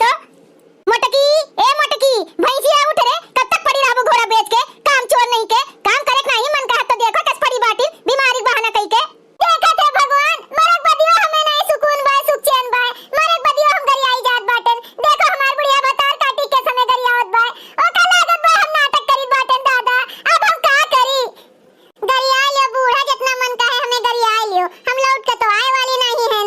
तो मोटकी ए मोटकी भैंसिया उठ रे, कब तक पड़ी रहबो घोड़ा बेच के? काम चोर नहीं के काम करे नहीं मन का तो देखो कस पड़ी बाटी बीमारी बहाना कई के देखा थे भगवान मरक बदियो हमें नहीं सुकून बा सुख चैन बा मरक बदियो हम गरी आई जात बाटन देखो हमार बुढ़िया बतार काटी के समय गरी आवत बा ओ का लागत बा हम नाटक करी बाटन दादा अब हम का करी गरी आ लियो बूढ़ा जितना मन का है हमें गरी आ लियो हम लौट के तो आए वाली नहीं हैं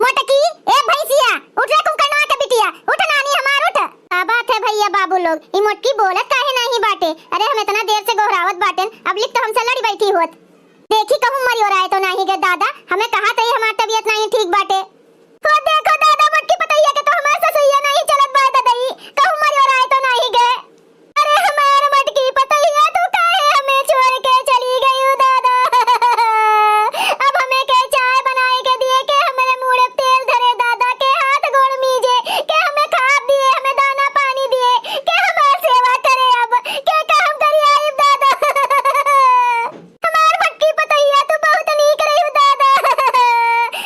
मोटकी ए भैंसिया उठ रे तुम कनवा के बिटिया उठ नानी हमार उठ का बात है भैया बाबू लोग ई मोटकी बोलत काहे नहीं बाटे अरे हम इतना देर से गोहरावत बाटन अब लिख तो हमसे लड़ी बैठी होत देखी कहूं मरी हो रहा है तो नहीं गे दादा हमें कहा था हमार तबीयत नहीं ठीक बाटे तो देखो दादा मोटकी पतैया के तो हमार ससुइया नहीं चलत बा दादाई कहूं मरी हो रहा है तो नहीं गे अरे हमार मोटकी पतैया तू काहे हमें छोड़ के चली गई हो दादा अब हमें के चाय बनाए के दिए के हमारे मुंह में तेल धरे दादा के हाथ गोड़ मीजे के हमें खाब दिए हमें दाना पानी दिए के हमार सेवा करे अब के काम करी आई दादा हमार मोटकी पतैया तू बहुत नीक रही हो दादा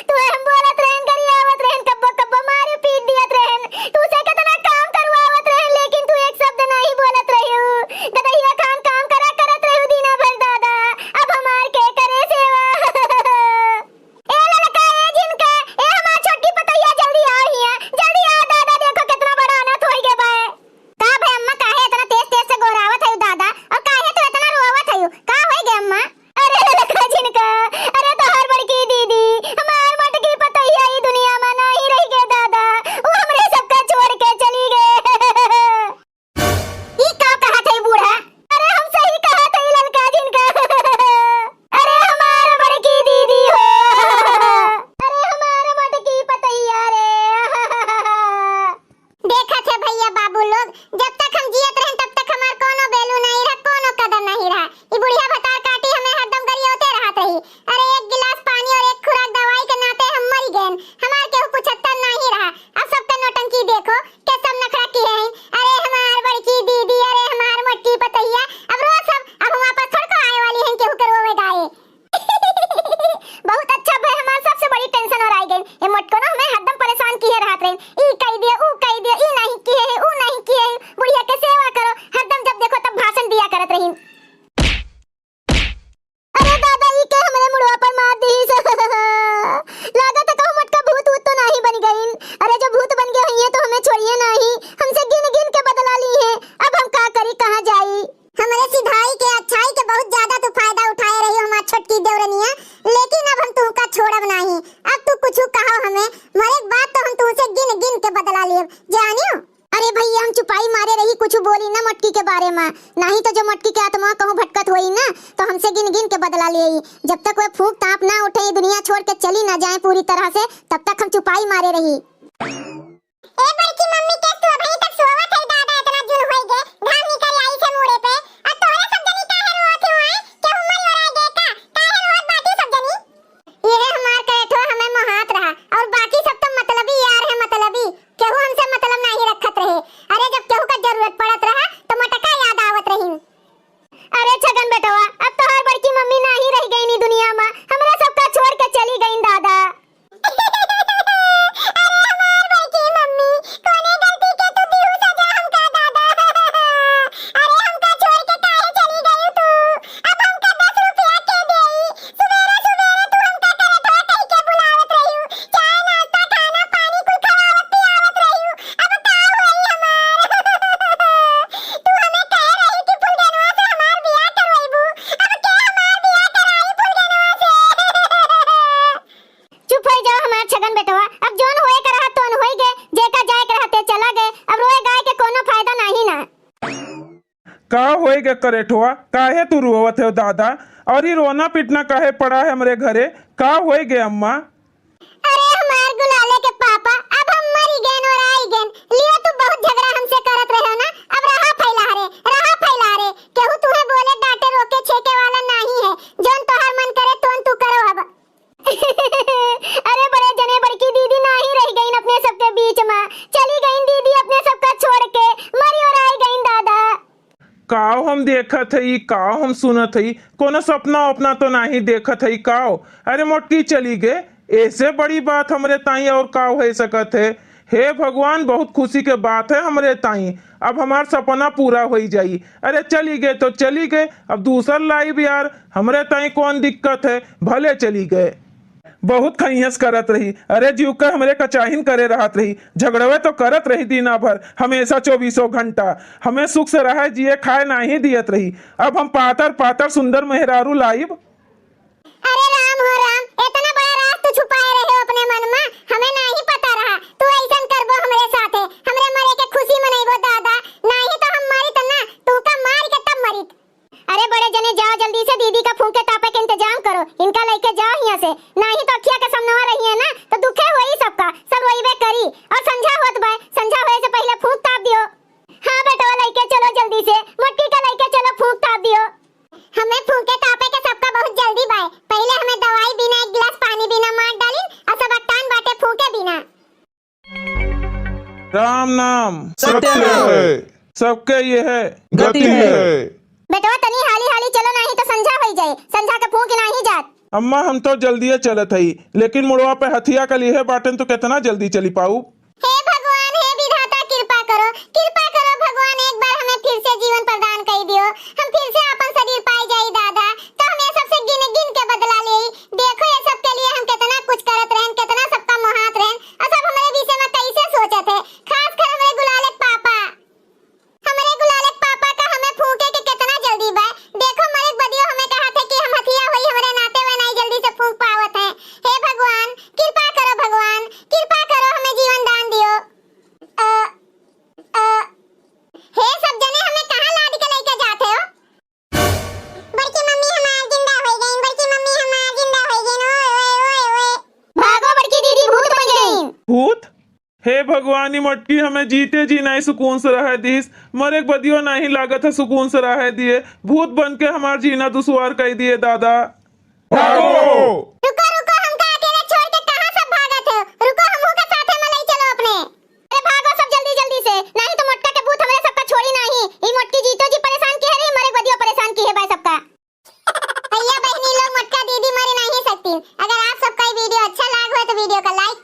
तू हम बोलत रहन करी आवत रहन कब्बो कब्बो मारे पीट दियत रहन तू से कितना काम करवावत रहन लेकिन तू एक शब्द नहीं बोलत रही हो गदहिया खान काम करा करत रही दीना भर दादा अब हमार के करे सेवा ए ललका ए जिनका ए हमार छोटी पतैया जल्दी आओ हिया जल्दी आओ दादा देखो कितना बड़ा अनाथ होई गे बा का भाई अम्मा काहे इतना तेज तेज से गोहरावत है दादा और काहे तू इतना रोवत है का होई गे अम्मा अरे ललका जिनका अरे तो हर बड़की दीदी हमार मोटकी पतैया ई दुनिया में नहीं रही गे दादा वो हमरे सबका छोड़ के चली गए ई का कहा थे बूढ़ा अरे हम सही कहा थे ललका जिनका अरे हमार बड़की दीदी हो अरे हमार मोटकी पतैया रे देखा थे भैया बाबू लोग जब तक हम जियत रहन तब तक हमार कोनो वैल्यू नहीं रहा कोनो कदर नहीं रहा ई बुढ़िया बतार काटी हमें हरदम गरियोते रहत रही अरे एक गिलास पानी और एक खुराक दवाई के नाते हम मर गए हमार केहू कुछत्तर नहीं रहा अब सबका नौटंकी देखो के सब नखरा किए हैं अरे हमार बड़की दीदी अरे हमार मोटकी पतैया अब रोज सब अब हम वापस थोड़ को आए वाली हैं केहू करवावे गाए बहुत अच्छा भाई हमार सबसे बड़ी टेंशन और आई गई ये मोटको ना हमें हरदम परेशान किए रहत रहे ई कह दिए ऊ कह दिए ई नहीं किए ऊ नहीं किए बुढ़िया के सेवा करो हरदम जब देखो तब भाषण दिया करत रही अरे दादा ई के हमरे मुड़वा पर मार दी लागत है कहूं मटका भूत भूत तो नहीं बन गई अरे जो भूत बन गए हैं तो हमें छोड़िए नहीं हमसे गिन गिन के बदला ली है अब हम का करी कहां जाई हमरे सिधाई के अच्छाई के बहुत ज्यादा तू फायदा उठाए रही हो हमार छोटकी देवरनिया लेकिन अब हम तुमका छोड़ब नहीं अब तू कुछ कहो हमें मरे बात तो हम तुमसे गिन गिन के बदला लेब जानियो अरे भैया हम चुपाई मारे रही कुछ बोली ना मटकी के बारे में नहीं तो जो मटकी के आत्मा कहूं भटकत होई ना तो हमसे गिन गिन के बदला लेई जब तक वो फूंक ताप ना उठे दुनिया छोड़ के चली ना जाए पूरी तरह से तब तक हम चुपाई मारे रही ए बड़की मम्मी के तू अभी तक सोवत है दादा इतना जुल होई गे घाम निकल आई से मुड़े पे और तोरे सब जनी काहे रोत हो आए के उमर हो रहा गे का काहे रोत बाटी सब जनी ये हमार करेठो हमें मोहात रहा और बाकी सब तो मतलबी यार है मतलबी केहू हमसे मतलब नहीं रखत रहे अरे जब केहू का जरूरत पड़त रहा तो मटका याद आवत रही अरे छगन बेटवा अब तो हर बड़की मम्मी नहीं रह गई नी दुनिया में हमरा सबका छोड़ के चली गई दादा अरे हमार बड़की मम्मी कोने गलती के तू दिहु सजा हमका दादा अरे हमका छोड़ के काहे चली गई तू अब हमका 10 रुपया के देई सुबेरे सुबेरे तू हमका करे तो कह के बुलावत रही चाय नाश्ता खाना पानी कुल खवावत पियावत रही अब का होई हमार तू हमें कह रही कि फुलगनवा से हमार बियाह करवाइबू अब के हमार बियाह कराई फुलगनवा से चुप हो जाओ हमार छगन बेटवा अब जोन होए करहा तोन होई गे जेका जाए करहते चला गए अब रोए गाय के कोनो फायदा नहीं ना का होए गे करेठवा काहे तू रोवत है दादा और ये रोना पीटना काहे पड़ा है हमरे घरे का होए गे अम्मा अरे हमार गुलाले के पापा अब हम मरी गए और आई गए लियो तू बहुत झगड़ा हमसे करत रहे हो ना अब रहा फैला रे केहू तुम्हें बोले डांटे रोके छेके वाला नहीं है जोन तोहर मन करे तोन तू करो अब अरे बड़े जने बड़की दीदी नहीं रह गई अपने सबके बीच में चली गई दीदी अपने सबका छोड़ के मरी और आई गई दादा काव हम देखत हई काव हम सुनत हई कोनो सपना अपना तो नहीं देखत हई काव अरे मोटकी चली गे ऐसे बड़ी बात हमरे ताई और काव हो सकत है हे भगवान, बहुत खुशी के बात है हमरे ताई। अब हमार सपना पूरा हो जाई। अरे चली गए तो चली गए, अब दूसर लाइव यार, हमरे ताई कौन दिक्कत है, भले चली गए। बहुत खैयस करत रही, अरे जीव का हमरे कचाहिन करे रहत रही, झगड़वे तो करत रही दीना भर, हमेशा 24 घंटा। हमें सुख से रहे जिए खाए नहीं दियत रही। अब हम पातर पातर सुंदर मेहरारू लाइव। अरे राम हो राम, इतना बड़ा राज तू छुपाए रहे हो अपने मन में, हमें नहीं पता रहा। तू ऐसन करबो हमरे साथे, हमरे मरे के खुशी मनाइबो दादा, नहीं तो हम मरी त ना, तू का मार के तब मरी। अरे बड़े जने जाओ जल्दी से, दीदी का फूंके तापे के इंतजाम करो, इनका लेके जाओ यहाँ से, नहीं तो अखिया के सामने रही है ना तो दुखे होई सबका, सब रोइबे करी। और संझा होत बा, संझा होए से पहले फूंक ताप दियो। हाँ बेटा लेके चलो जल्दी से, मटकी का लेके चलो, फूंक ताप दियो। हमें फूंके तापे के सबका बहुत जल्दी बाय, पहले हमें दवाई बिना एक गिलास पानी बिना मार डाली और सब अट्टान बाटे फूंके बिना। राम नाम सत्य है, सबके ये है गति है। बेटवा तनी हाली हाली चलो, नहीं तो संझा हो जाए, संझा के फूंक नहीं जात। अम्मा हम तो जल्दी चलत हई, लेकिन मुड़वा पे हथिया का लिए बाटन तो कितना जल्दी चली पाऊ। हे भगवान, हे विधाता, कृपा करो, कृपा करो भगवान, एक बार हमें फिर से जीवन प्रदान कर दियो, हम फिर से अपन शरीर पाई जाई दादा, तो हम ये सबसे गिन गिन के बदला ले। देखो ये सब के लिए हम कितना कुछ करत रहन, कितना सबका मोहात रहन, और सब हमारे विषय में कैसे सोचत है, खास कर हमारे गुलाले पापा, हमारे गुलाले पापा का हमें फूंके के कितना जल्दी बा। देखो मरे बदियो हमें कहा थे कि हम हथिया होई हमारे नाते हुए नहीं जल्दी से फूंक पावत है। हे भगवान कृपा करो, भगवान कृपा करो, हमें जीवन दान दियो। हे सब जने हमें कहां लाद के लेके जाते हो? बड़की मम्मी हमार जिंदा हो गईं, बड़की मम्मी हमार जिंदा हो गईं, ओए ओए ओए ओए, भागो बड़की दीदी भूत बन गईं। भूत? हे भगवान, ये मटकी हमें जीते जी नहीं सुकून से रह दीस, मरे बदियो नहीं लागत है सुकून से रह दिए, भूत बन के हमार जीना दुश्वार कर दिए दादा। भागो। रुको रुको, हमका अकेले छोड़ के कहां सब भागत हो? रुको, हमहू के साथे में ले चलो अपने। अरे भागो सब जल्दी जल्दी से, नहीं तो मटका के भूत हमरे सबका छोड़ी नहीं। ई मटकी जीतो जी परेशान की है रे, मरे बदियो परेशान की है भाई सबका। भैया बहनी लोग, मटका दीदी मर नहीं सकती। अगर आप सबका ये वीडियो अच्छा लगा हो तो वीडियो को लाइक